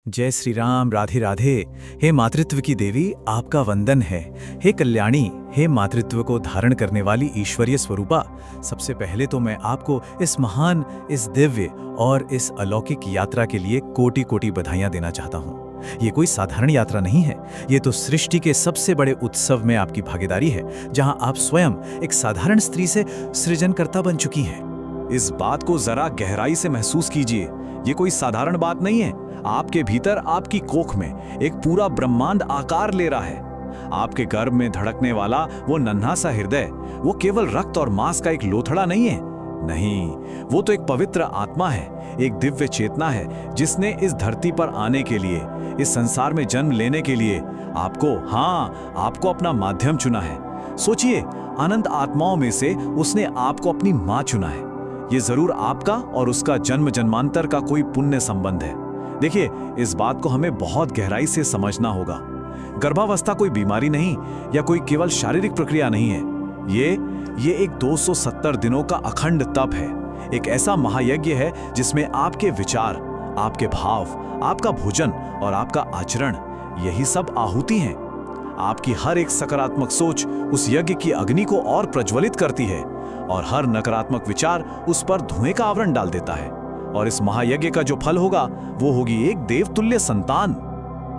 जय श्री राम। राधे राधे। हे मातृत्व की देवी, आपका वंदन है। हे कल्याणी, हे मातृत्व को धारण करने वाली ईश्वरीय स्वरूपा, सबसे पहले तो मैं आपको इस महान, इस दिव्य और इस अलौकिक यात्रा के लिए कोटि कोटि बधाइयां देना चाहता हूं। ये कोई साधारण यात्रा नहीं है, ये तो सृष्टि के सबसे बड़े उत्सव में आपकी भागीदारी है, जहां आप स्वयं एक साधारण स्त्री से सृजनकर्ता बन चुकी हैं। इस बात को जरा गहराई से महसूस कीजिए। ये कोई साधारण बात नहीं है। आपके भीतर, आपकी कोख में एक पूरा ब्रह्मांड आकार ले रहा है। आपके गर्भ में धड़कने वाला वो नन्हा सा हृदय, वो केवल रक्त और मांस का एक लोथड़ा नहीं है। नहीं, वो तो एक पवित्र आत्मा है, एक दिव्य चेतना है, जिसने इस धरती पर आने के लिए, इस संसार में जन्म लेने के लिए आपको अपना माध्यम चुना है। सोचिए, अनंत आत्माओं में से उसने आपको अपनी मां चुना है। ये जरूर आपका और उसका जन्म जन्मांतर का कोई पुण्य संबंध है। देखिए, इस बात को हमें बहुत गहराई से समझना होगा। गर्भावस्था कोई बीमारी नहीं या कोई केवल शारीरिक प्रक्रिया नहीं है। ये एक 270 दिनों का अखंड तप है। एक ऐसा महायज्ञ है जिसमें आपके विचार, आपके भाव, आपका भोजन और आपका आचरण, यही सब आहुति हैं। आपकी हर एक सकारात्मक सोच उस यज्ञ की अग्नि को और प्रज्वलित करती है, और हर नकारात्मक विचार उस पर धुएं का आवरण डाल देता है। और इस महायज्ञ का जो फल होगा, वो होगी एक देवतुल्य संतान।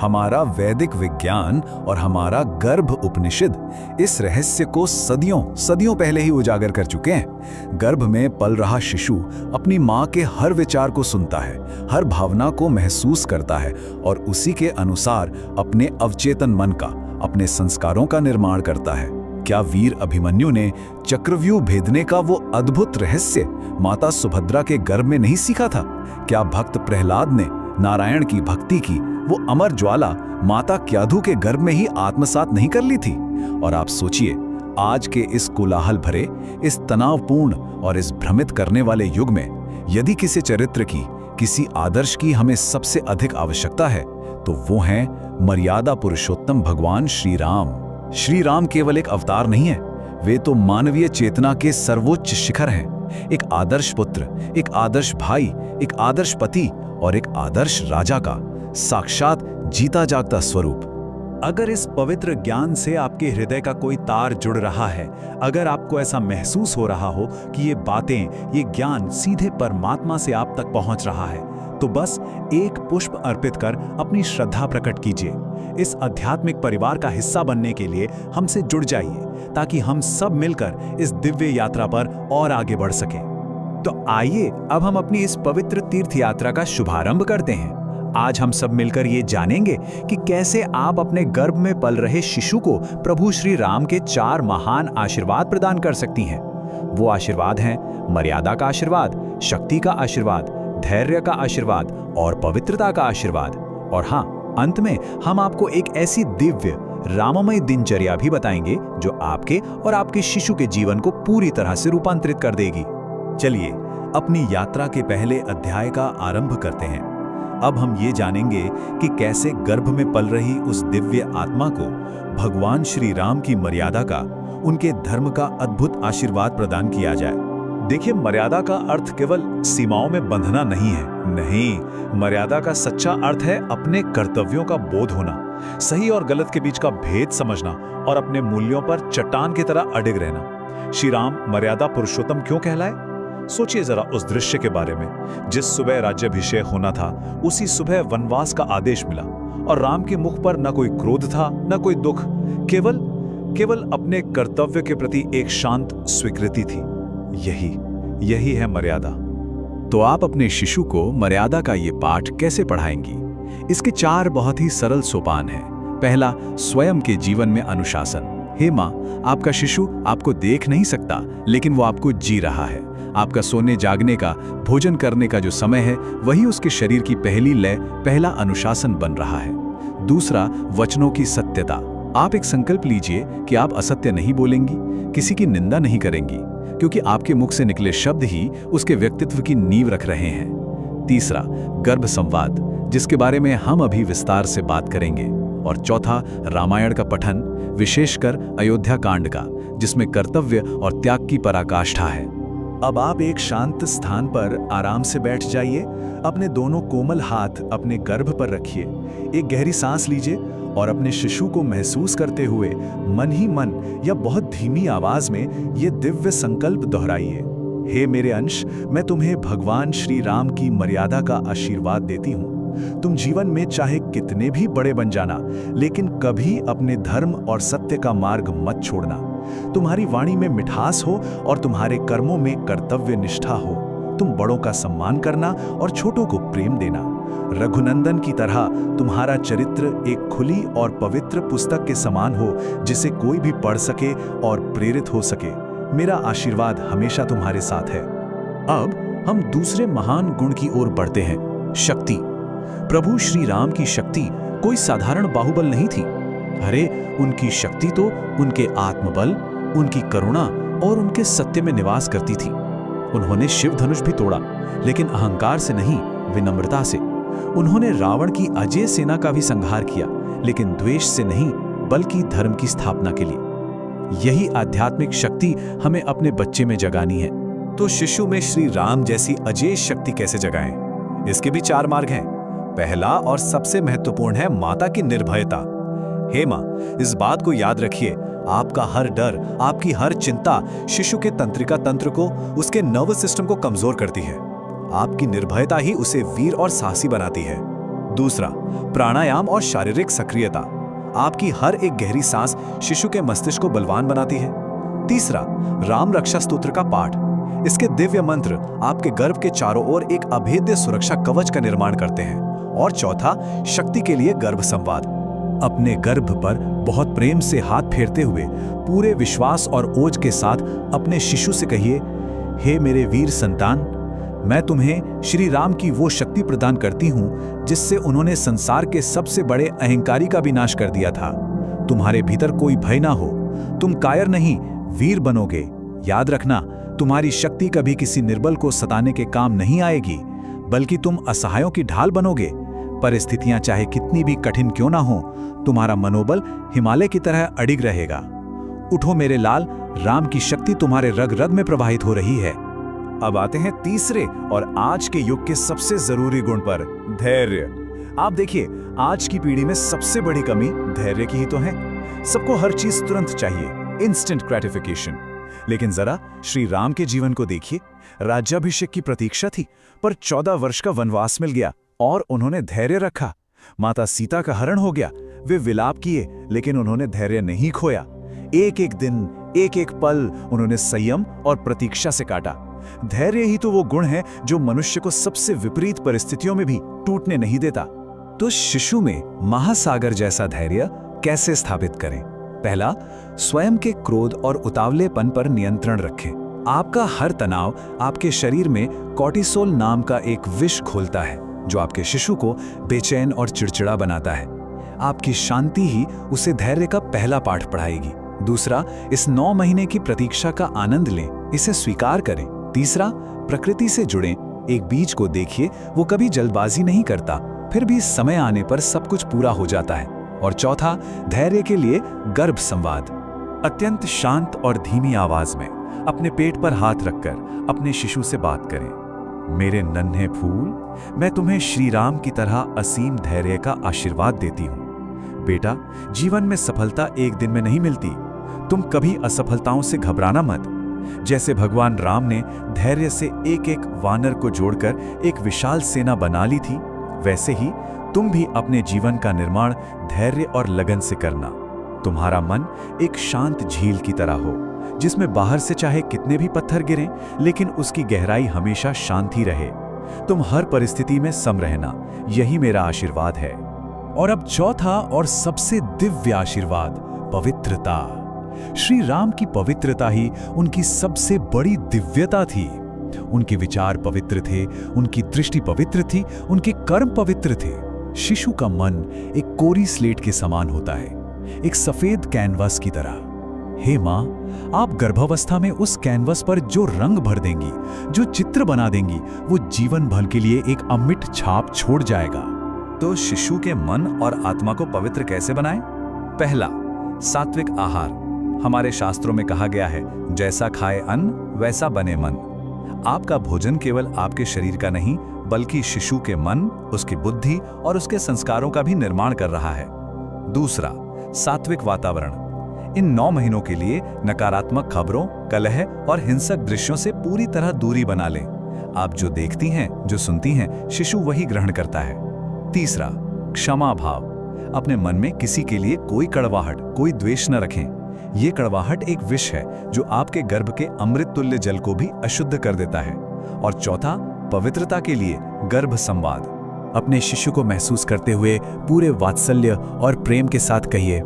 हमारा वैदिक विज्ञान और हमारा गर्भ उपनिषद इस रहस्य को सदियों पहले ही उजागर कर चुके हैं। गर्भ में पल रहा शिशु अपनी माँ के हर विचार को सुनता है, हर भावना को महसूस करता है और उसी के अनुसार अपने अवचेतन मन का, अपने संस्कारों का निर्माण करता है। क्या वीर अभिमन्यु ने चक्रव्यूह भेदने का वो अद्भुत रहस्य माता सुभद्रा के गर्भ में नहीं सीखा था? क्या भक्त प्रहलाद ने नारायण की भक्ति की वो अमर ज्वाला माता क्याधु के गर्भ में ही आत्मसात नहीं कर ली थी? और आप सोचिए, आज के इस कोलाहल भरे, इस तनावपूर्ण और इस भ्रमित करने वाले युग में यदि किसी चरित्र की, किसी आदर्श की हमें सबसे अधिक आवश्यकता है, तो वो हैं मर्यादा पुरुषोत्तम भगवान श्री राम। श्री राम केवल एक अवतार नहीं है, वे तो मानवीय चेतना के सर्वोच्च शिखर हैं। एक आदर्श पुत्र, एक आदर्श भाई, एक आदर्श पति और एक आदर्श राजा का साक्षात जीता जागता स्वरूप। अगर इस पवित्र ज्ञान से आपके हृदय का कोई तार जुड़ रहा है, अगर आपको ऐसा महसूस हो रहा हो कि ये बातें, ये ज्ञान सीधे परमात्मा से आप तक पहुंच रहा है, तो बस एक पुष्प अर्पित कर अपनी श्रद्धा प्रकट कीजिए। इस आध्यात्मिक परिवार का हिस्सा बनने के लिए हमसे जुड़ जाइए, ताकि हम सब मिलकर इस दिव्य यात्रा पर और आगे बढ़ सकें। तो आइए अब हम अपनी इस पवित्र तीर्थ यात्रा का शुभारंभ करते हैं। आज हम सब मिलकर ये जानेंगे कि कैसे आप अपने गर्भ में पल रहे शिशु को प्रभु श्री राम के 4 महान आशीर्वाद प्रदान कर सकती हैं। वो आशीर्वाद हैं मर्यादा का आशीर्वाद, शक्ति का आशीर्वाद, धैर्य का आशीर्वाद और पवित्रता का आशीर्वाद। और हाँ, अंत में हम आपको एक ऐसी दिव्य राममय दिनचर्या भी बताएंगे जो आपके और आपके शिशु के जीवन को पूरी तरह से रूपांतरित कर देगी। चलिए अपनी यात्रा के पहले अध्याय का आरंभ करते हैं। अब हम ये जानेंगे कि कैसे गर्भ में पल रही उस दिव्य आत्मा को भगवान श्री राम की मर्यादा का, उनके धर्म का अद्भुत आशीर्वाद प्रदान किया जाए। देखिए, मर्यादा का अर्थ केवल सीमाओं में बंधना नहीं है। नहीं, मर्यादा का सच्चा अर्थ है अपने कर्तव्यों का बोध होना, सही और गलत के बीच का भेद समझना और अपने मूल्यों पर चट्टान की तरह अडिग रहना। श्री राम मर्यादा पुरुषोत्तम क्यों कहलाए? सोचिए जरा उस दृश्य के बारे में। जिस सुबह राज्याभिषेक होना था, उसी सुबह वनवास का आदेश मिला, और राम के मुख पर न कोई क्रोध था, न कोई दुख, केवल अपने कर्तव्य के प्रति एक शांत स्वीकृति थी। यही है मर्यादा। तो आप अपने शिशु को मर्यादा का ये पाठ कैसे पढ़ाएंगी? इसके 4 बहुत ही सरल सोपान हैं। पहला, स्वयं के जीवन में अनुशासन। हे माँ, आपका शिशु आपको देख नहीं सकता, लेकिन वो आपको जी रहा है। आपका सोने जागने का, भोजन करने का जो समय है, वही उसके शरीर की पहली लय, पहला अनुशासन बन रहा है। दूसरा, वचनों की सत्यता। आप एक संकल्प लीजिए कि आप असत्य नहीं बोलेंगी, किसी की निंदा नहीं करेंगी, क्योंकि आपके मुख से निकले शब्द ही उसके व्यक्तित्व की नींव रख रहे हैं। तीसरा, गर्भ संवाद, जिसके बारे में हम अभी विस्तार से बात करेंगे। और चौथा, रामायण का पठन, विशेषकर अयोध्या कांड का, जिसमें कर्तव्य और त्याग की पराकाष्ठा है। अब आप एक शांत स्थान पर आराम से बैठ जाइए। अपने दोनों कोमल हाथ अपने गर्भ पर रखिए। एक गहरी सांस लीजिए और अपने शिशु को महसूस करते हुए मन ही मन या बहुत धीमी आवाज में ये दिव्य संकल्प दोहराइए। हे मेरे अंश, मैं तुम्हें भगवान श्री राम की मर्यादा का आशीर्वाद देती हूँ। तुम जीवन में चाहे कितने भी बड़े बन जाना, लेकिन कभी अपने धर्म और सत्य का मार्ग मत छोड़ना। तुम्हारी वाणी में मिठास हो और तुम्हारे कर्मों में कर्तव्य निष्ठा हो। तुम बड़ों का सम्मान करना और छोटों को प्रेम देना। रघुनंदन की तरह तुम्हारा चरित्र एक खुली और पवित्र पुस्तक के समान हो, जिसे कोई भी पढ़ सके और प्रेरित हो सके। मेरा आशीर्वाद हमेशा तुम्हारे साथ है। अब हम दूसरे महान गुण की ओर बढ़ते हैं, शक्ति। प्रभु श्री राम की शक्ति कोई साधारण बाहुबल नहीं थी। अरे, उनकी शक्ति तो उनके आत्मबल, उनकी करुणा और उनके सत्य में निवास करती थी। उन्होंने शिव धनुष भी तोड़ा, लेकिन अहंकार से नहीं, विनम्रता से। उन्होंने रावण की अजेय सेना का भी संहार किया, लेकिन द्वेष से नहीं, बल्कि धर्म की स्थापना के लिए। यही आध्यात्मिक शक्ति हमें अपने बच्चे में जगानी है। तो शिशु में श्री राम जैसी अजेय शक्ति कैसे जगाएं? इसके भी 4 मार्ग हैं। पहला और सबसे महत्वपूर्ण है माता की निर्भयता। हे मां, इस बात को याद रखिए, आपका हर डर, आपकी हर चिंता शिशु के तंत्रिका तंत्र को, उसके नर्वस सिस्टम को कमजोर करती है। आपकी निर्भयता ही उसे वीर और साहसी बनाती है। दूसरा, प्राणायाम और शारीरिक सक्रियता। आपकी हर एक गहरी सांस शिशु के मस्तिष्क को बलवान बनाती है। तीसरा, राम रक्षा स्तोत्र का पाठ। इसके दिव्य मंत्र आपके गर्भ के चारों ओर एक अभेद्य सुरक्षा कवच का निर्माण करते हैं। और चौथा, शक्ति के लिए गर्भ संवाद। अपने गर्भ पर बहुत प्रेम से हाथ फेरते हुए पूरे विश्वास और ओज के साथ अपने शिशु से कहिए, हे मेरे वीर संतान, मैं तुम्हें श्री राम की वो शक्ति प्रदान करती हूं जिससे उन्होंने संसार के सबसे बड़े अहंकारी का विनाश कर दिया था। तुम्हारे भीतर कोई भय ना हो, तुम कायर नहीं, वीर बनोगे। याद रखना, तुम्हारी शक्ति कभी किसी निर्बल को सताने के काम नहीं आएगी, बल्कि तुम असहायों की ढाल बनोगे। परिस्थितियां चाहे कितनी भी कठिन क्यों ना हो, तुम्हारा मनोबल हिमालय की तरह अडिग रहेगा। उठो मेरे लाल, राम की शक्ति तुम्हारे रग रग में प्रवाहित हो रही है। अब आते हैं तीसरे और आज के युग के सबसे जरूरी गुण पर, धैर्य। आप देखिए, आज की पीढ़ी में सबसे बड़ी कमी धैर्य की ही तो है। सबको हर चीज तुरंत चाहिए, इंस्टेंट ग्रेटिफिकेशन। लेकिन जरा श्री राम के जीवन को देखिए। राज्याभिषेक की प्रतीक्षा थी, पर 14 वर्ष का वनवास मिल गया और उन्होंने धैर्य रखा। माता सीता का हरण हो गया, वे विलाप किए, लेकिन उन्होंने धैर्य नहीं खोया। एक एक दिन, एक एक पल उन्होंने संयम और प्रतीक्षा से काटा। धैर्य ही तो वो गुण है जो मनुष्य को सबसे विपरीत परिस्थितियों में भी टूटने नहीं देता। तो शिशु में महासागर जैसा धैर्य कैसे स्थापित करें? पहला, स्वयं के क्रोध और उतावलेपन पर नियंत्रण रखें। आपका हर तनाव आपके शरीर में कॉर्टिसोल नाम का एक विष घोलता है, जो आपके शिशु को बेचैन और चिड़चिड़ा बनाता है। आपकी शांति ही उसे धैर्य का पहला पाठ पढ़ाएगी। दूसरा, इस 9 महीने की प्रतीक्षा का आनंद लें, इसे स्वीकार करें। तीसरा, प्रकृति से जुड़ें। एक बीज को देखिए, वो कभी जल्दबाजी नहीं करता, फिर भी समय आने पर सब कुछ पूरा हो जाता है। और चौथा, धैर्य के लिए गर्भ संवाद। अत्यंत शांत और धीमी आवाज में अपने पेट पर हाथ रखकर अपने शिशु से बात करें। मेरे नन्हे फूल, मैं तुम्हें श्री राम की तरह असीम धैर्य का आशीर्वाद देती हूँ। बेटा, जीवन में सफलता एक दिन में नहीं मिलती। तुम कभी असफलताओं से घबराना मत। जैसे भगवान राम ने धैर्य से एक एक वानर को जोड़कर एक विशाल सेना बना ली थी, वैसे ही तुम भी अपने जीवन का निर्माण धैर्य और लगन से करना। तुम्हारा मन एक शांत झील की तरह हो, जिसमें बाहर से चाहे कितने भी पत्थर गिरें, लेकिन उसकी गहराई हमेशा शांत ही रहे। तुम हर परिस्थिति में सम रहना, यही मेरा आशीर्वाद है। और अब चौथा और सबसे दिव्य आशीर्वाद, पवित्रता। श्री राम की पवित्रता ही उनकी सबसे बड़ी दिव्यता थी। उनके विचार पवित्र थे, उनकी दृष्टि पवित्र थी, उनके कर्म पवित्र थे। शिशु का मन एक कोरी स्लेट के समान होता है, एक सफेद कैनवस की तरह। हे मां, आप गर्भावस्था में उस कैनवस पर जो रंग भर देंगी, जो चित्र बना देंगी, वो जीवन भर के लिए एक अमिट छाप छोड़ जाएगा। तो शिशु के मन और आत्मा को पवित्र कैसे बनाएं? पहला, सात्विक आहार। हमारे शास्त्रों में कहा गया है, जैसा खाए अन्न वैसा बने मन। आपका भोजन केवल आपके शरीर का नहीं, बल्कि शिशु के मन, उसकी बुद्धि और उसके संस्कारों का भी निर्माण कर रहा है। दूसरा, सात्विक वातावरण। इन 9 महीनों के लिए नकारात्मक खबरों, कलह और हिंसक दृश्यों से पूरी तरह दूरी बना लें। आप जो देखती हैं, जो सुनती हैं, शिशु वही ग्रहण करता है। तीसरा, क्षमा भाव। अपने मन में किसी के लिए कोई कड़वाहट, कोई द्वेष न रखें। ये कड़वाहट एक विष है जो आपके गर्भ के अमृत तुल्य जल को भी अशुद्ध कर देता है। और चौथा, पवित्रता के लिए गर्भ संवाद। अपने शिशु को महसूस करते हुए पूरे वात्सल्य और प्रेम के साथ कहिए,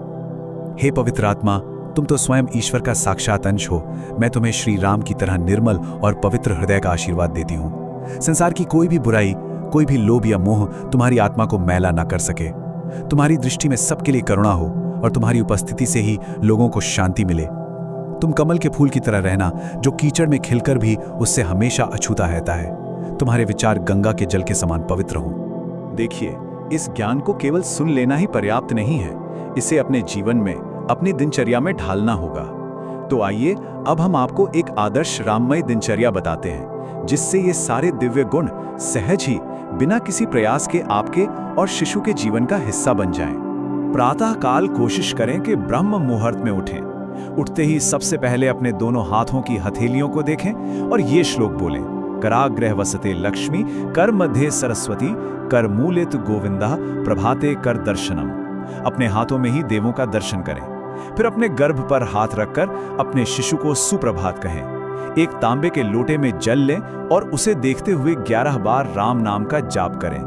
हे पवित्र आत्मा, तुम तो स्वयं ईश्वर का साक्षात अंश हो। मैं तुम्हें श्री राम की तरह निर्मल और पवित्र हृदय का आशीर्वाद देती हूँ। संसार की कोई भी बुराई, कोई भी लोभ या मोह तुम्हारी आत्मा को मैला ना कर सके। तुम्हारी दृष्टि में सबके लिए करुणा हो और तुम्हारी उपस्थिति से ही लोगों को शांति मिले। तुम कमल के फूल की तरह रहना, जो कीचड़ में खिलकर भी उससे हमेशा अछूता रहता है। तुम्हारे विचार गंगा के जल के समान पवित्र हों। देखिए, इस ज्ञान को केवल सुन लेना ही पर्याप्त नहीं है, इसे अपने जीवन में, अपनी दिनचर्या में ढालना होगा। तो आइए अब हम आपको एक आदर्श राममय दिनचर्या बताते हैं, जिससे ये सारे दिव्य गुण सहज ही, बिना किसी प्रयास के आपके और शिशु के जीवन का हिस्सा बन जाएं। प्रातः काल कोशिश करें कि ब्रह्म मुहूर्त में उठें। उठते ही सबसे पहले अपने दोनों हाथों की हथेलियों को देखें और ये श्लोक बोलें, कराग्रह वसते लक्ष्मी, कर मध्य सरस्वती, कर मूलित गोविंदा, प्रभाते कर दर्शनम। अपने हाथों में ही देवों का दर्शन करें। फिर अपने गर्भ पर हाथ रखकर अपने शिशु को सुप्रभात कहें। एक तांबे के लोटे में जल लें और उसे देखते हुए 11 बार राम नाम का जाप करें।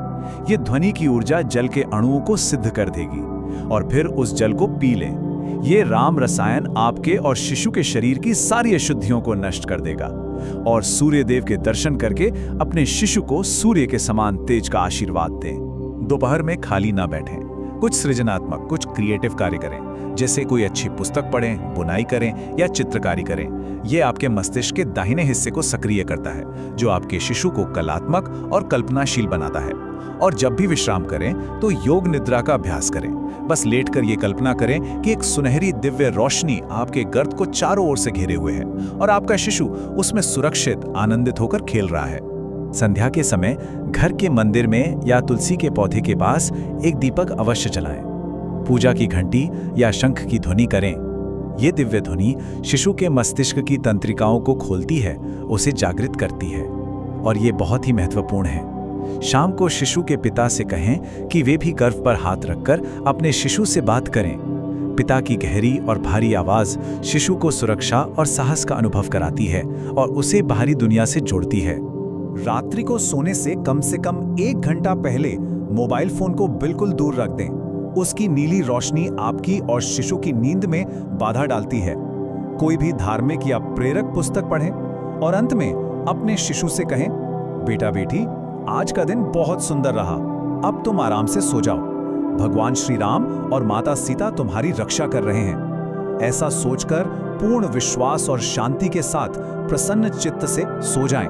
ये ध्वनि की ऊर्जा जल के अणुओं को सिद्ध कर देगी और फिर उस जल को पी लें। ये राम रसायन आपके और शिशु के शरीर की सारी अशुद्धियों को नष्ट कर देगा। और सूर्य देव के दर्शन करके अपने शिशु को सूर्य के समान तेज का आशीर्वाद दें। दोपहर में खाली ना बैठें, कुछ सृजनात्मक, कुछ क्रिएटिव कार्य करें, जैसे कोई अच्छी पुस्तक पढ़ें, बुनाई करें या चित्रकारी करें। यह आपके मस्तिष्क के दाहिने हिस्से को सक्रिय करता है, जो आपके शिशु को कलात्मक और कल्पनाशील बनाता है। और जब भी विश्राम करें तो योग निद्रा का अभ्यास करें। बस लेटकर ये कल्पना करें कि एक सुनहरी दिव्य रोशनी आपके गर्भ को चारों ओर से घेरे हुए है और आपका शिशु उसमें सुरक्षित, आनंदित होकर खेल रहा है। संध्या के समय घर के मंदिर में या तुलसी के पौधे के पास एक दीपक अवश्य जलाएं। पूजा की घंटी या शंख की ध्वनि करें। ये दिव्य ध्वनि शिशु के मस्तिष्क की तंत्रिकाओं को खोलती है, उसे जागृत करती है। और ये बहुत ही महत्वपूर्ण है। शाम को शिशु के पिता से कहें कि वे भी गर्भ पर हाथ रखकर अपने शिशु से बात करें। पिता की गहरी और भारी आवाज शिशु को सुरक्षा और साहस का अनुभव कराती है और उसे बाहरी दुनिया से जोड़ती है। रात्रि को सोने से कम 1 घंटा पहले मोबाइल फोन को बिल्कुल दूर रख दें। उसकी नीली रोशनी आपकी और शिशु की नींद में बाधा डालती है। कोई भी धार्मिक या प्रेरक पुस्तक पढ़ें और अंत में अपने शिशु से कहें, बेटा बेटी, आज का दिन बहुत सुंदर रहा, अब तुम आराम से सो जाओ। भगवान श्री राम और माता सीता तुम्हारी रक्षा कर रहे हैं। ऐसा सोचकर पूर्ण विश्वास और शांति के साथ प्रसन्न चित्त से सो जाएं।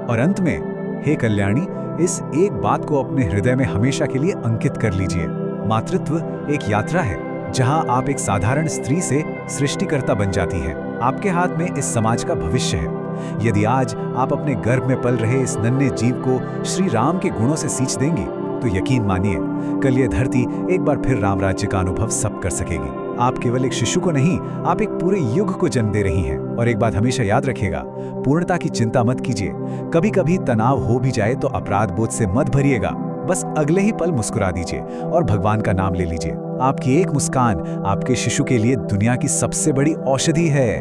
और अंत में, हे कल्याणी, इस एक बात को अपने हृदय में हमेशा के लिए अंकित कर लीजिए। मातृत्व एक यात्रा है जहां आप एक साधारण स्त्री से सृष्टिकर्ता बन जाती हैं। आपके हाथ में इस समाज का भविष्य है। यदि आज आप अपने गर्भ में पल रहे इस नन्हे जीव को श्री राम के गुणों से सींच देंगी, तो यकीन मानिए, कल ये धरती एक बार फिर राम राज्य का अनुभव सब कर सकेगी। आप केवल एक शिशु को नहीं, आप एक पूरे युग को जन्म दे रही हैं। और एक बात हमेशा याद रखिएगा, पूर्णता की चिंता मत कीजिए। कभी कभी तनाव हो भी जाए तो अपराध बोध से मत भरिएगा। बस अगले ही पल मुस्कुरा दीजिए और भगवान का नाम ले लीजिए। आपकी एक मुस्कान आपके शिशु के लिए दुनिया की सबसे बड़ी औषधि है।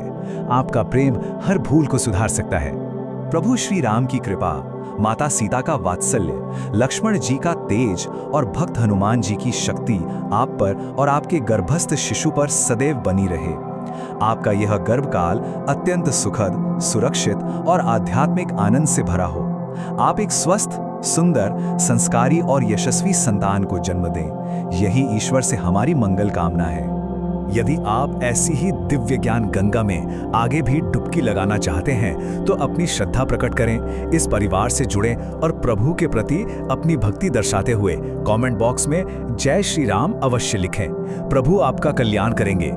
आपका प्रेम हर भूल को सुधार सकता है। प्रभु श्री राम की कृपा, माता सीता का वात्सल्य, लक्ष्मण जी का तेज और भक्त हनुमान जी की शक्ति आप पर और आपके गर्भस्थ शिशु पर सदैव बनी रहे। आपका यह गर्भकाल अत्यंत सुखद, सुरक्षित और आध्यात्मिक आनंद से भरा हो। आप एक स्वस्थ, सुंदर, संस्कारी और यशस्वी संतान को जन्म दें। यही ईश्वर से हमारी मंगल कामना है। यदि आप ऐसी ही दिव्य ज्ञान गंगा में आगे भी डुबकी लगाना चाहते हैं तो अपनी श्रद्धा प्रकट करें, इस परिवार से जुड़ें और प्रभु के प्रति अपनी भक्ति दर्शाते हुए कमेंट बॉक्स में जय श्री राम अवश्य लिखें। प्रभु आपका कल्याण करेंगे।